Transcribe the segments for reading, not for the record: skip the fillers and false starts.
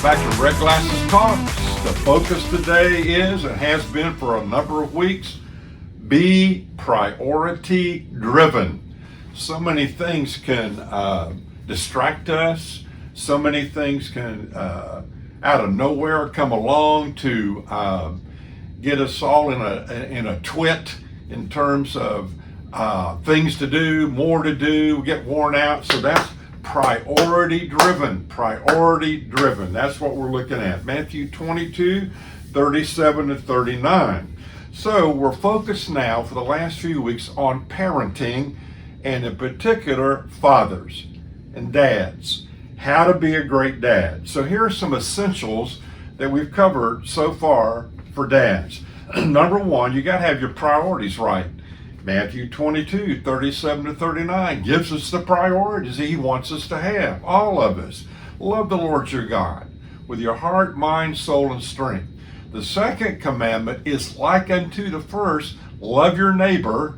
Welcome back to Red Glasses Talks. The focus today is, and has been for a number of weeks, be priority driven. So many things can distract us. So many things can, out of nowhere, come along to get us all in a twit in terms of things to do, more to do, get worn out. So that's priority driven. That's what we're looking at. Matthew 22, 37 to 39. So we're focused now for the last few weeks on parenting, and in particular, fathers and dads. How to be a great dad. So here are some essentials that we've covered so far for dads. Number one, you got to have your priorities right. Matthew 22, 37 to 39 gives us the priorities he wants us to have, all of us. Love the Lord your God with your heart, mind, soul, and strength. The second commandment is like unto the first, love your neighbor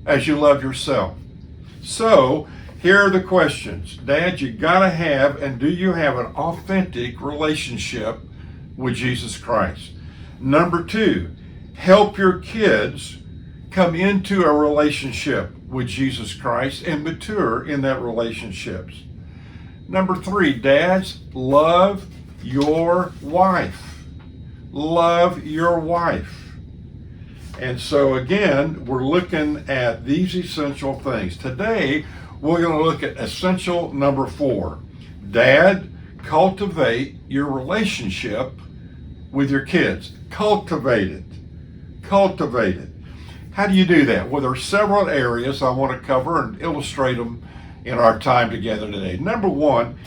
as you love yourself. So, here are the questions. Dad, you gotta have, and do you have an authentic relationship with Jesus Christ? Number two, help your kids come into a relationship with Jesus Christ and mature in that relationships. Number three, dads, love your wife. Love your wife. And so again, we're looking at these essential things. Today, we're going to look at essential number 4. Dad, cultivate your relationship with your kids. Cultivate it. Cultivate it. How do you do that? Well, there are several areas I want to cover and illustrate them in our time together today. Number one,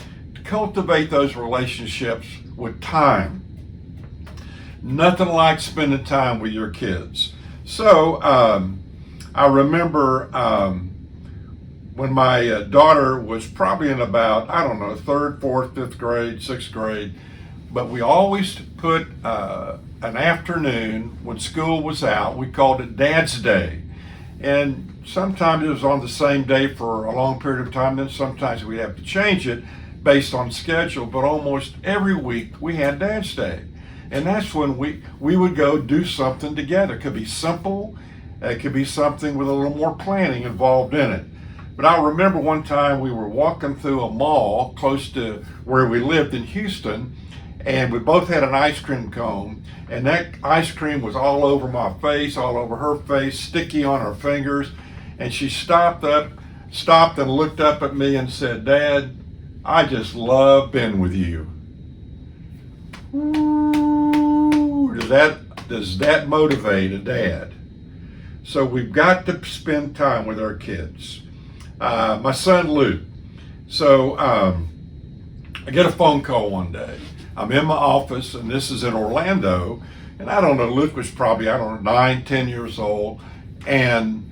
cultivate those relationships with time. Nothing like spending time with your kids. So I remember when my daughter was probably in about, 3rd, 4th, 5th grade, 6th grade, but we always put an afternoon when school was out, we called it Dad's Day. And sometimes it was on the same day for a long period of time, then sometimes we'd have to change it based on schedule, but almost every week we had Dad's Day. And that's when we would go do something together. It could be simple, it could be something with a little more planning involved in it. But I remember one time we were walking through a mall close to where we lived in Houston, and we both had an ice cream cone, and that ice cream was all over my face, all over her face, sticky on her fingers. And she stopped and looked up at me and said, "Dad, I just love being with you." Ooh, does that motivate a dad? So we've got to spend time with our kids. My son Luke. So I get a phone call one day. I'm in my office, and this is in Orlando, and I don't know, Luke was probably, 9, 10 years old, and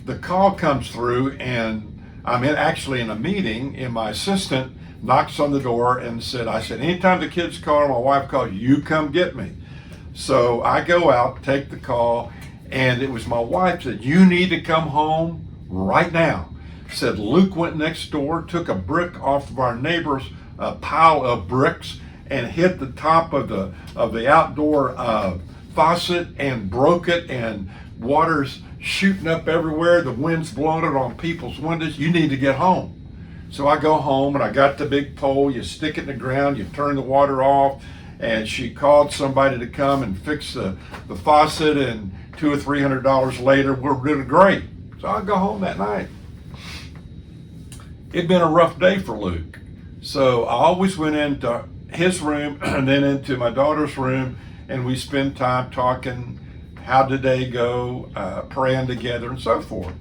the call comes through, and I'm actually in a meeting, and my assistant knocks on the door and I said, anytime the kids call or my wife calls, you come get me. So I go out, take the call, and it was my wife said, you need to come home right now. Said Luke went next door, took a brick off of our neighbor's pile of bricks, and hit the top of the outdoor faucet and broke it, and water's shooting up everywhere. The wind's blowing it on people's windows. You need to get home. So I go home, and I got the big pole. You stick it in the ground, you turn the water off, and she called somebody to come and fix the faucet, and $200 or $300 later, we're doing great. So I go home that night. It'd been a rough day for Luke. So I always went into his room and then into my daughter's room, and we spend time talking, how did they go, praying together and so forth.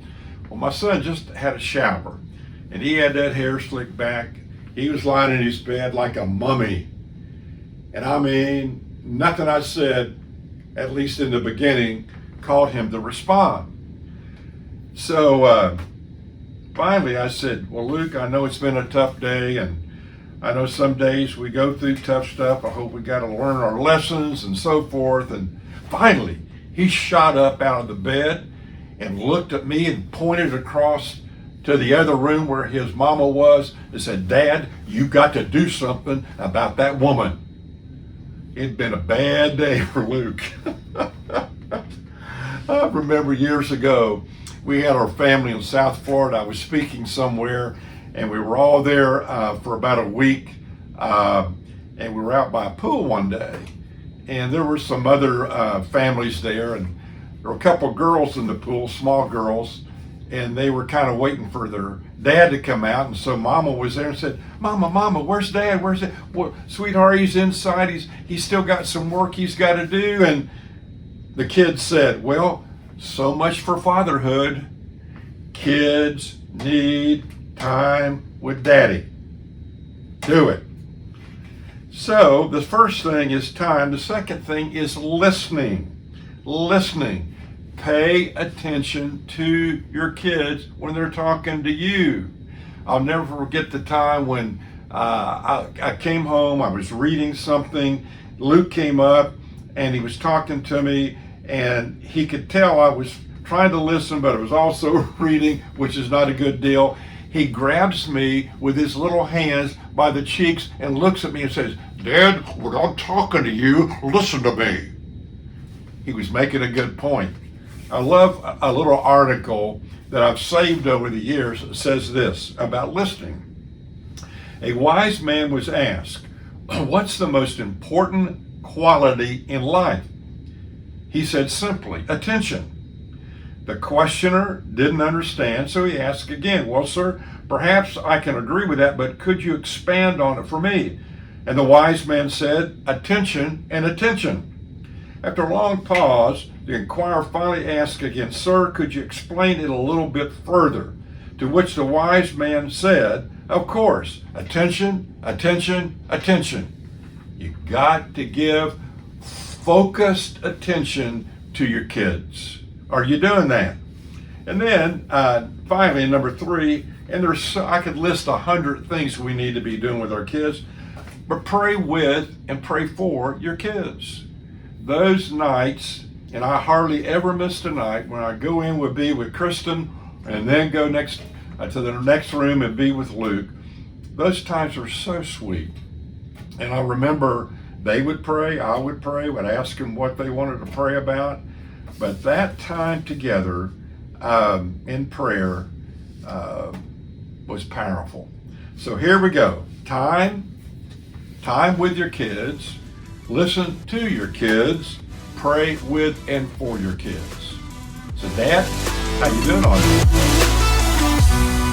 Well, my son just had a shower, and he had that hair slicked back. He was lying in his bed like a mummy. And I mean, nothing I said, at least in the beginning, caused him to respond. So finally I said, well, Luke, I know it's been a tough day, and I know some days we go through tough stuff. I hope we got to learn our lessons and so forth. And finally, he shot up out of the bed and looked at me and pointed across to the other room where his mama was and said, "Dad, you got to do something about that woman." It'd been a bad day for Luke. I remember years ago, we had our family in South Florida. I was speaking somewhere, and we were all there for about a week, and we were out by a pool one day, and there were some other families there, and there were a couple of girls in the pool, small girls, and they were kind of waiting for their dad to come out. And so Mama was there and said, Mama, where's Dad? Where's Dad? Well, sweetheart, he's inside. He's still got some work he's got to do. And the kids said, well, so much for fatherhood. Kids need time with Daddy. Do it. So the first thing is time. The second thing is listening. Listening. Pay attention to your kids when they're talking to you. I'll never forget the time when I came home, I was reading something, Luke came up and he was talking to me, and he could tell I was trying to listen, but I was also reading, which is not a good deal. He grabs me with his little hands by the cheeks and looks at me and says, "Dad, when I'm talking to you, listen to me." He was making a good point. I love a little article that I've saved over the years that says this about listening. A wise man was asked, "What's the most important quality in life?" He said simply, "Attention." The questioner didn't understand, so he asked again, "Well, sir, perhaps I can agree with that, but could you expand on it for me?" And the wise man said, "Attention and attention." After a long pause, the inquirer finally asked again, "Sir, could you explain it a little bit further?" To which the wise man said, "Of course, attention, attention, attention." You got to give focused attention to your kids. Are you doing that? And then finally, number 3, and I could list 100 things we need to be doing with our kids, but pray with and pray for your kids. Those nights, and I hardly ever miss a night when I go in would be with Kristen and then go next to the next room and be with Luke. Those times were so sweet. And I remember they would pray, I would pray, would ask them what they wanted to pray about. But that time together in prayer was powerful. So here we go. Time with your kids. Listen to your kids. Pray with and for your kids. So Dad, how you doing on this?